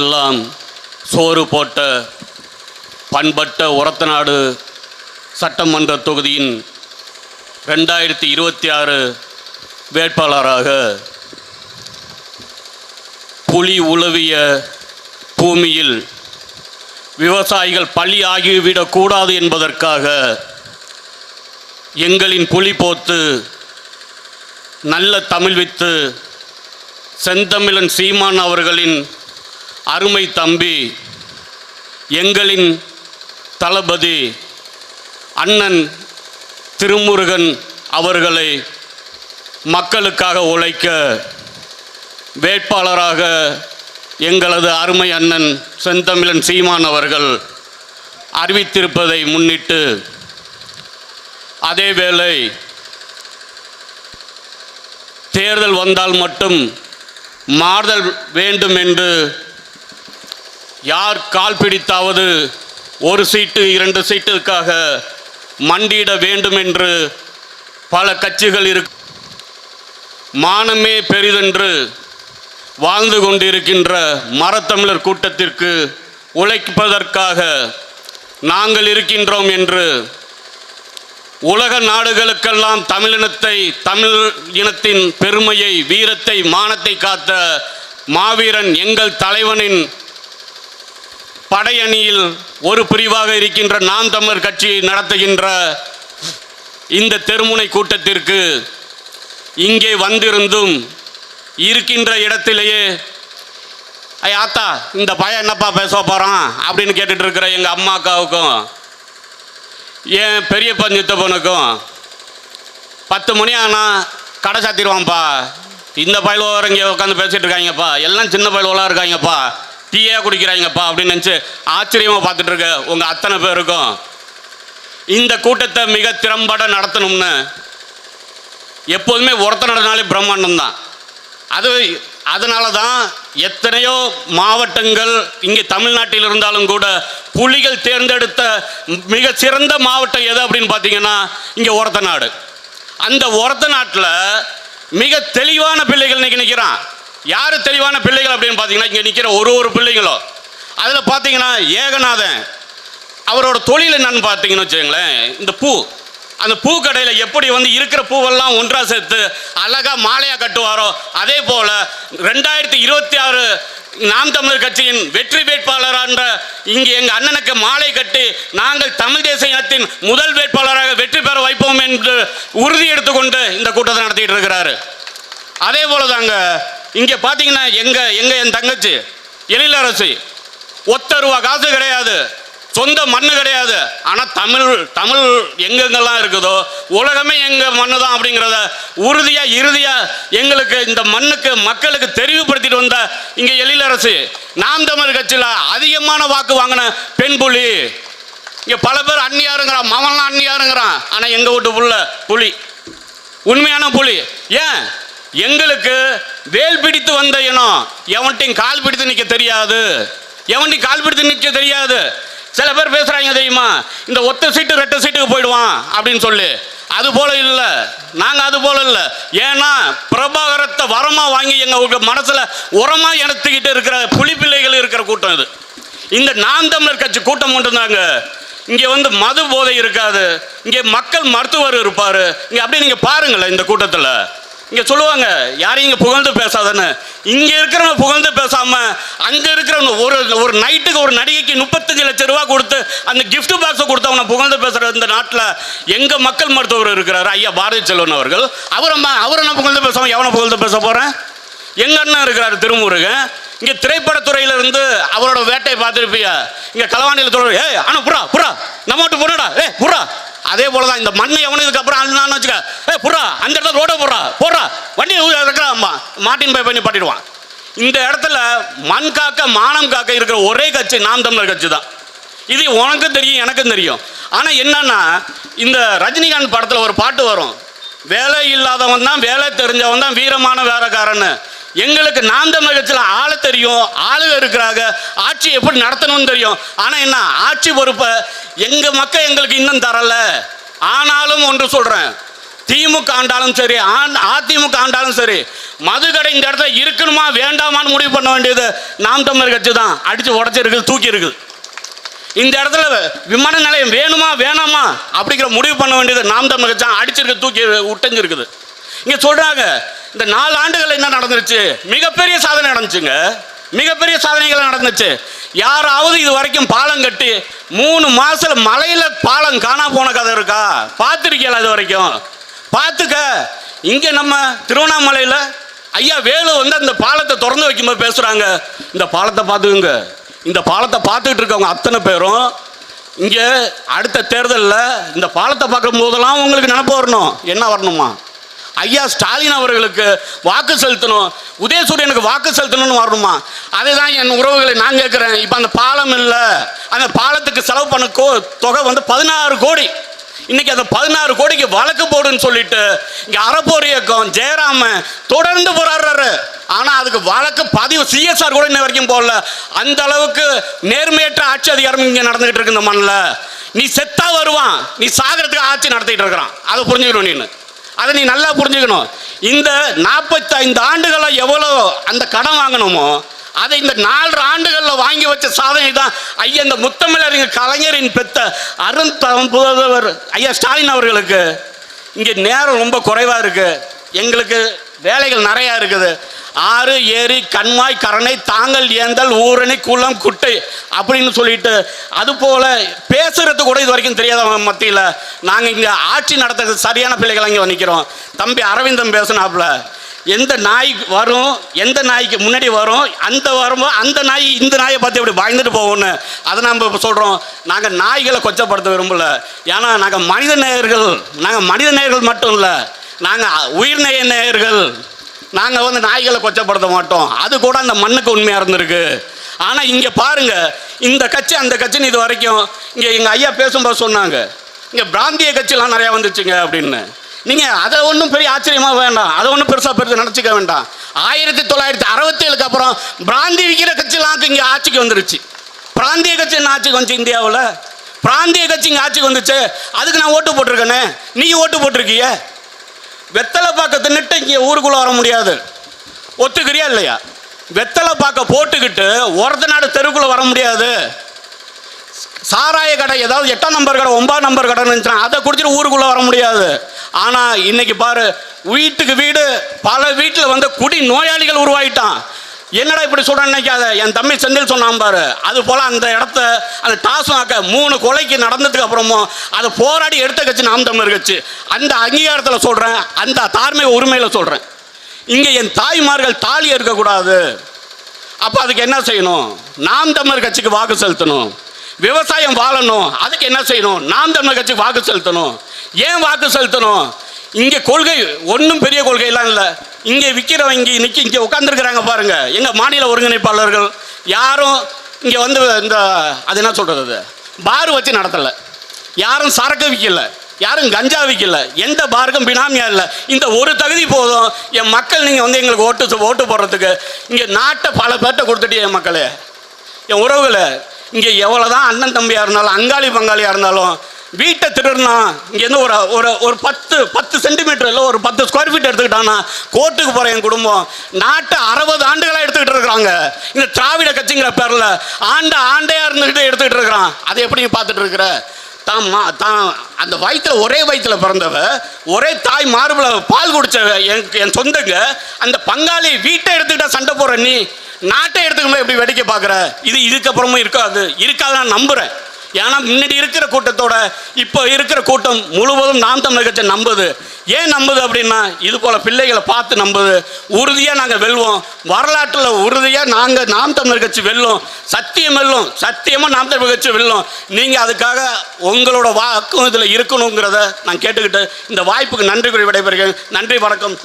எல்லாம் சோறு போட்ட பண்பட்ட ஒரத்தநாடு சட்டமன்ற தொகுதியின் 2026 வேட்பாளராக புலி உலவிய பூமியில் விவசாயிகள் பலி ஆகிவிடக்கூடாது என்பதற்காக எங்களின் புலி போத்து நல்ல தமிழ் வித்து செந்தமிழன் சீமான் அவர்களின் அருமை தம்பி எங்களின் தளபதி அண்ணன் திருமுருகன் அவர்களை மக்களுக்காக உழைக்க வேட்பாளராக எங்களது அருமை அண்ணன் செந்தமிழன் சீமான் அவர்கள் அறிவித்திருப்பதை முன்னிட்டு, அதேவேளை தேர்தல் வந்தால் மட்டும் மாறுதல் வேண்டும் என்று யார் கால் பிடித்தாவது ஒரு சீட்டு 2 சீட்டுக்காக மண்டியிட வேண்டும் என்று பல கட்சிகள் மானமே பெரிதென்று வாழ்ந்து கொண்டிருக்கின்ற மரத்தமிழர் கூட்டத்திற்கு உழைப்பதற்காக நாங்கள் இருக்கின்றோம் என்று உலக நாடுகளுக்கெல்லாம் தமிழினத்தை, தமிழ் இனத்தின் பெருமையை, வீரத்தை, மானத்தை காத்த மாவீரன் எங்கள் தலைவனின் படையணியில் ஒரு பிரிவாக இருக்கின்ற நாம் தமிழர் கட்சியை நடத்துகின்ற இந்த தெருமுனை கூட்டத்திற்கு இங்கே வந்திருந்தும் இருக்கின்ற இடத்திலேயே ஆத்தா இந்த பையன் என்னப்பா பேச போகிறான் அப்படின்னு கேட்டுட்டு இருக்கிற எங்கள் அம்மா அக்காவுக்கும் என் பெரியப்பா சித்தப்பனுக்கும் 10 மணி ஆனால் கடை சாத்திடுவான்ப்பா, இந்த பயலுவார் இங்கே உட்காந்து பேசிகிட்டு இருக்காங்கப்பா, எல்லாம் சின்ன பயலுவலாக இருக்காங்கப்பா, டீயே குடிக்கிறாங்கப்பா அப்படின்னு நினச்சி ஆச்சரியமாக பார்த்துட்டு இருக்க உங்கள் அத்தனை பேருக்கும் இந்த கூட்டத்தை மிக திறம்பட நடத்தணும்னு எப்போதுமே ஒருத்தனடனாலே பிரம்மாண்டம் தான். அதனால தான் எத்தனையோ மாவட்டங்கள் இங்கே தமிழ்நாட்டில் இருந்தாலும் கூட புலிகள் தேர்ந்தெடுத்த மிக சிறந்த மாவட்டம் எது அப்படின்னு பார்த்தீங்கன்னா இங்கே ஒரத்தநாடு. அந்த ஒரத்தநாட்டில் மிக தெளிவான பிள்ளைகள் இன்றைக்கி நிற்கிறான். யார் தெளிவான பிள்ளைகள் அப்படின்னு பார்த்தீங்கன்னா இங்கே நிற்கிற ஒரு பிள்ளைங்களும். அதில் பார்த்தீங்கன்னா ஏகநாதன் அவரோட தொழில் என்னன்னு பார்த்தீங்கன்னு வச்சுக்கோங்களேன், இந்த பூ, அந்த பூ கடையில் எப்படி இருக்கிற பூவெல்லாம் ஒன்றாக சேர்த்து அழகாக மாலையாக கட்டுவாரோ அதே போல் 2026 நாம் தமிழர் கட்சியின் வெற்றி வேட்பாளரான இங்கே எங்கள் அண்ணனுக்கு மாலை கட்டி நாங்கள் தமிழ் தேசிய இனத்தின் முதல் வேட்பாளராக வெற்றி பெற வைப்போம் என்று உறுதி எடுத்துக்கொண்டு இந்த கூட்டத்தை நடத்திட்டு இருக்கிறாரு. அதே போல் தாங்க இங்கே பார்த்தீங்கன்னா என் தங்கச்சி எழிலரசி ஒத்த ரூபா காசு கிடையாது, சொந்த மண்ணு கிடையாது, ஆனால் தமிழ் எங்கெங்கெல்லாம் இருக்குதோ உலகமே எங்கள் மண்ணு தான் அப்படிங்கிறத இறுதியாக எங்களுக்கு இந்த மண்ணுக்கு மக்களுக்கு தெரிவுபடுத்திட்டு வந்த இங்கே எழிலரசி நாம் தமிழர் கட்சியில் அதிகமான வாக்கு வாங்கின பெண் புலி. இங்கே பல பேர் அந்நியாருங்கிறான், மவன்லாம் அந்நியாருங்கிறான், ஆனால் எங்கள் வீட்டு புலி உண்மையான புலி. ஏன் எங்களுக்கு வேல் பிடித்து வந்த இனம் எவன்ட்டையும் கால் பிடித்து நிற்க தெரியாது, சில பேர் பேசுகிறாங்க தெரியுமா, இந்த ஒத்த சீட்டு 2 சீட்டுக்கு போயிடுவான் அப்படின்னு சொல்லி. அது போல இல்லை, நாங்கள் அது போல இல்லை. ஏன்னா பிரபாகரத்தை வரமாக வாங்கி எங்கள் மனசில் உரமாக எடுத்துக்கிட்டு இருக்கிற புலி பிள்ளைகள் இருக்கிற கூட்டம் இது. இந்த நாம் தமிழர் கட்சி கூட்டம் மட்டும்தாங்க. இங்கே மது போதை இருக்காது, இங்கே மக்கள் மருத்துவர் இருப்பார். இங்கே அப்படியே நீங்கள் பாருங்களேன், இந்த கூட்டத்தில் இங்கே சொல்லுவாங்க யாரையும் இங்கே புகழ்ந்து பேசாதன்னு. இங்கே இருக்கிறவங்க புகழ்ந்து பேசாமல் அங்கே இருக்கிறவங்க ஒரு நைட்டுக்கு ஒரு நடிகைக்கு 35 லட்சம் ரூபா கொடுத்து அந்த கிஃப்ட் பாக்ஸை கொடுத்தவனை புகழ்ந்து பேசுகிற இந்த நாட்டில் எங்கள் மக்கள் மருத்துவர் இருக்கிறார் ஐயா பாரதி செல்வன் அவர்கள். அவர் என்ன புகழ்ந்து பேசாமல் எவனை புகழ்ந்து பேச போகிறேன்? எங்கள் அண்ணன் இருக்கிறார் திருமுருகன். இங்கே திரைப்படத்துறையிலிருந்து அவரோட வேட்டையை பார்த்துருப்பியா, இங்கே களவாணியில் சொல்ற ஆனால் புறா நம்ம விட்டு புறடா புறா. அதே போல தான் இந்த மண்ணை எவனுக்கு அப்புறம் அண்ணான்னு வச்சுக்க புறா அந்த இடத்துல ரோட போடுறா வண்டி இருக்கிறான் மாட்டின் பை பண்ணி பாட்டிடுவான். இந்த இடத்துல மண் காக்க மானம் காக்க இருக்கிற ஒரே கட்சி நாம் தமிழர் கட்சி தான். இது உனக்கும் தெரியும் எனக்கும் தெரியும். ஆனால் என்னன்னா இந்த ரஜினிகாந்த் படத்தில் ஒரு பாட்டு வரும், வேலை இல்லாதவன் தான் வேலை தெரிஞ்சவன் தான் வீரமான வேலைக்காரன்னு. எங்களுக்கு நாம் தமிழர் கட்சியில் ஆள தெரியும், ஆளுக இருக்கிறாங்க, ஆட்சி எப்படி நடத்தணும்னு தெரியும். ஆனால் என்ன ஆட்சி பொறுப்பை எங்கள் மக்கள் எங்களுக்கு இன்னும் தரலை. ஆனாலும் ஒன்று சொல்கிறேன், திமுக ஆண்டாலும் சரி, அதிமுக ஆண்டாலும் சரி, மதுக்கடை இந்த இடத்துல இருக்கணுமா வேண்டாமான்னு முடிவு பண்ண வேண்டியது நாம் தமிழர் கட்சி தான். அடித்து உடச்சிருக்குது, தூக்கி இருக்குது. இந்த இடத்துல விமான நிலையம் வேணுமா வேணாமா அப்படிங்கிற முடிவு பண்ண வேண்டியது நாம் தமிழர் கட்சி தான். அடிச்சிருக்கு, தூக்கி விட்டஞ்சிருக்குது. இங்கே சொல்கிறாங்க இந்த 4 ஆண்டுகள் என்ன நடந்துருச்சு? மிகப்பெரிய சாதனை நடந்துச்சுங்க, மிகப்பெரிய சாதனைகள் நடந்துச்சு. யாராவது இது வரைக்கும் பாலம் கட்டி 3 மாசத்துல மலையில் பாலம் காணா போன கதை இருக்கா? பார்த்துருக்கீங்களா? இது வரைக்கும் பார்த்துக்க. இங்கே நம்ம திருவண்ணாமலையில் ஐயா வேலு வந்து அந்த பாலத்தை திறந்து வைக்கும்போது பேசுகிறாங்க, இந்த பாலத்தை பார்த்துக்குங்க. இந்த பாலத்தை பார்த்துக்கிட்டு இருக்கவங்க அத்தனை பேரும் இங்கே அடுத்த தேர்தலில் இந்த பாலத்தை பார்க்கும் போதெல்லாம் உங்களுக்கு நினைப்பு வரணும். என்ன வரணுமா? ஐயா ஸ்டாலின் அவர்களுக்கு வாக்கு செலுத்தணும், உதயசூரியனுக்கு வாக்கு செலுத்தணும்னு வரணுமா? அதை தான் என் உறவுகளை நான் கேட்குறேன். இப்போ அந்த பாலம் இல்லை, அந்த பாலத்துக்கு செலவு பண்ண தொகை வந்து 16 கோடி. இன்னைக்கு அந்த 16 கோடிக்கு வழக்கு போடுன்னு சொல்லிட்டு இங்கே அறப்போர் இயக்கம் ஜெயராம தொடர்ந்து போராடுறாரு. ஆனால் அதுக்கு வழக்கு பதிவு சிஎஸ்ஆர் கூட இன்ன வரைக்கும் போடல. அந்த அளவுக்கு நேர்மையற்ற ஆட்சி அதிகாரம் இங்கே நடந்துகிட்டு இருக்கு இந்த மண்ணில். நீ செத்தா வருவான், நீ சாகிறதுக்கு ஆட்சி நடத்திட்டு இருக்கிறான். அதை புரிஞ்சுக்கணும். நீ அதை நீ நல்லா புரிஞ்சுக்கணும். இந்த 45 ஆண்டுகளில் எவ்வளோ அந்த கடன் வாங்கணுமோ அதை இந்த 4 ஆண்டுகளில் வாங்கி வச்ச சாதனை தான் ஐயா இந்த முத்தமிழறிஞர் கலைஞரின் பெத்த அருந்தவர் ஐயா ஸ்டாலின் அவர்களுக்கு. இங்கே நேரம் ரொம்ப குறைவாக இருக்குது, எங்களுக்கு வேலைகள் நிறையா இருக்குது. ஆறு, ஏரி, கண்மாய், கரணை, தாங்கல், ஏந்தல், ஊரணி, குளம், குட்டை அப்படின்னு சொல்லிட்டு அதுபோல் பேசுகிறது கூட இது வரைக்கும் தெரியாத மத்தியில் நாங்கள் இங்கே ஆட்சி நடத்துறது சரியான பிள்ளைகள் இங்கே நிற்கிறோம். தம்பி அரவிந்தம் பேசினாப்புல எந்த நாய் வரும், எந்த நாய்க்கு முன்னாடி வரும், அந்த வரும்போது அந்த நாய் இந்த நாயை பார்த்து எப்படி பயந்துட்டு போவோன்னு அதை நம்ம இப்போ சொல்கிறோம். நாங்கள் நாய்களை கொச்சப்படுத்த விரும்பல. ஏன்னா நாங்கள் மனித நேயர்கள் மட்டும் இல்லை, நாங்கள் உயிர்நேய நேயர்கள். நாங்கள் வந்து நாய்களை கொச்சப்படுத்த மாட்டோம். அது கூட அந்த மண்ணுக்கு உண்மையாக இருந்திருக்கு. ஆனால் இங்கே பாருங்கள், இந்த கட்சி அந்த கட்சின்னு இது வரைக்கும் இங்கே எங்கள் ஐயா பேசும்போது சொன்னாங்க இங்கே பிராந்திய கட்சிலாம் நிறையா வந்துச்சுங்க அப்படின்னு. நீங்கள் அதை ஒன்றும் பெரிய ஆச்சரியமாக வேண்டாம், அதை ஒன்றும் பெருசாக நினச்சிக்க வேண்டாம். 1967க்கு அப்புறம் பிராந்தி விற்கிற கட்சிலாம் இங்கே ஆட்சிக்கு வந்துருச்சு. பிராந்திய கட்சி என்ன ஆட்சிக்கு வந்துச்சு இந்தியாவில்? பிராந்திய கட்சி இங்கே ஆட்சிக்கு வந்துச்சு. அதுக்கு நான் ஓட்டு போட்டிருக்கேனே, நீ ஓட்டு போட்டிருக்கிய. வெத்தலை பாக்க தின்னுட்டு இங்கே ஊருக்குள்ளே வர முடியாது, ஒத்துக்கிறியா இல்லையா? வெத்தலை பாக்க போட்டுக்கிட்டு ஒருத்த நாடு தெருக்குள்ளே வர முடியாது. சாராய கடை ஏதாவது 8ஆம் நம்பர் கடை 9ஆம் நம்பர் கடை இருந்துச்சுன்னா அதை குடிச்சிட்டு ஊருக்குள்ளே வர முடியாது. ஆனால் இன்னைக்கு பாரு, வீட்டுக்கு வீடு பல வீட்டில் வந்து குடி நோயாளிகள் உருவாயிட்டான். என்னடா இப்படி சொல்கிறேன்னு நினைக்காத. என் தம்பி செந்தில் சொன்னான் பாரு, அது போல் அந்த இடத்த அந்த டாஸ்மாக 3 கொலைக்கு நடந்ததுக்கு அப்புறமும் அதை போராடி எடுத்த கட்சி நாம் தமிழர் கட்சி. அந்த அங்கீகாரத்தில் சொல்கிறேன், அந்த தார்மீக உரிமையில் சொல்கிறேன். இங்கே என் தாய்மார்கள் தாலி இருக்கக்கூடாது. அப்போ அதுக்கு என்ன செய்யணும்? நாம் தமிழர் கட்சிக்கு வாக்கு செலுத்தணும். விவசாயம் வாழணும், அதுக்கு என்ன செய்யணும்? நாம் தமிழர் கட்சிக்கு வாக்கு செலுத்தணும். ஏன் வாக்கு செலுத்தணும்? இங்கே கொள்கை ஒன்றும் பெரிய கொள்கையெல்லாம் இல்லை. இங்கே விற்கிறவங்க இன்னைக்கு இங்கே உட்காந்துருக்குறாங்க பாருங்க, எங்கள் மாநில ஒருங்கிணைப்பாளர்கள் யாரும் இங்கே வந்து இந்த அது என்ன சொல்கிறது பார் வச்சு நடத்தலை, யாரும் சரக்கு விற்கலை, யாரும் கஞ்சா விற்கல, எந்த பாருக்கும் பினாமியா இல்லை. இந்த ஒரு தகுதி போதும் என் மக்கள் நீங்கள் வந்து எங்களுக்கு ஓட்டு போடுறதுக்கு. இங்கே நாட்டை பல பேர்ட்ட கொடுத்துட்டு என் மக்களே, என் உறவுகளை, இங்கே எவ்வளோ தான் அண்ணன் தம்பியாக இருந்தாலும் அங்காளி பங்காளியாக இருந்தாலும் வீட்டை திருடுனா இங்கேருந்து ஒரு 10 சென்டிமீட்டர் இல்லை ஒரு 10 ஸ்கொயர் ஃபீட் எடுத்துக்கிட்டான்னா கோர்ட்டுக்கு போகிற என் குடும்பம். நாட்டை 60 ஆண்டுகளாக எடுத்துக்கிட்டு இருக்கிறாங்க இந்த திராவிட கட்சிங்கிற பேரில். ஆண்டையாக இருந்துக்கிட்டு எடுத்துக்கிட்டு இருக்கிறான். அதை எப்படி பார்த்துட்டு இருக்கிற? தான் அந்த வயிற்றில் ஒரே வயிற்றில் பிறந்தவ, ஒரே தாய் மார்பில் பால் குடித்த என் சொந்தங்க, அந்த பங்காளி வீட்டை எடுத்துக்கிட்டா சண்டை போடுற நீ நாட்டை எடுத்துக்கும்போது எப்படி வேடிக்கை பார்க்குற? இதுக்கப்புறமும் இருக்காது நான் நம்புகிறேன். ஏன்னா முன்னாடி இருக்கிற கூட்டத்தோட இப்போ இருக்கிற கூட்டம் முழுவதும் நாம் தமிழர் கட்சி நம்புது. ஏன் நம்புது அப்படின்னா இது போல் பிள்ளைகளை பார்த்து நம்புது. உறுதியாக நாங்கள் வெல்வோம், வரலாற்றில் உறுதியாக நாங்கள் நாம் தமிழர் கட்சி வெல்லும், சத்தியம் வெல்லும், சத்தியமாக நாம் தமிழர் கட்சி வெல்லும். நீங்கள் அதுக்காக உங்களோட வாக்கும் இதில் இருக்கணுங்கிறத நான் கேட்டுக்கிட்டு இந்த வாய்ப்புக்கு நன்றி கூறி விடைபெறுகிறேன். நன்றி, வணக்கம்.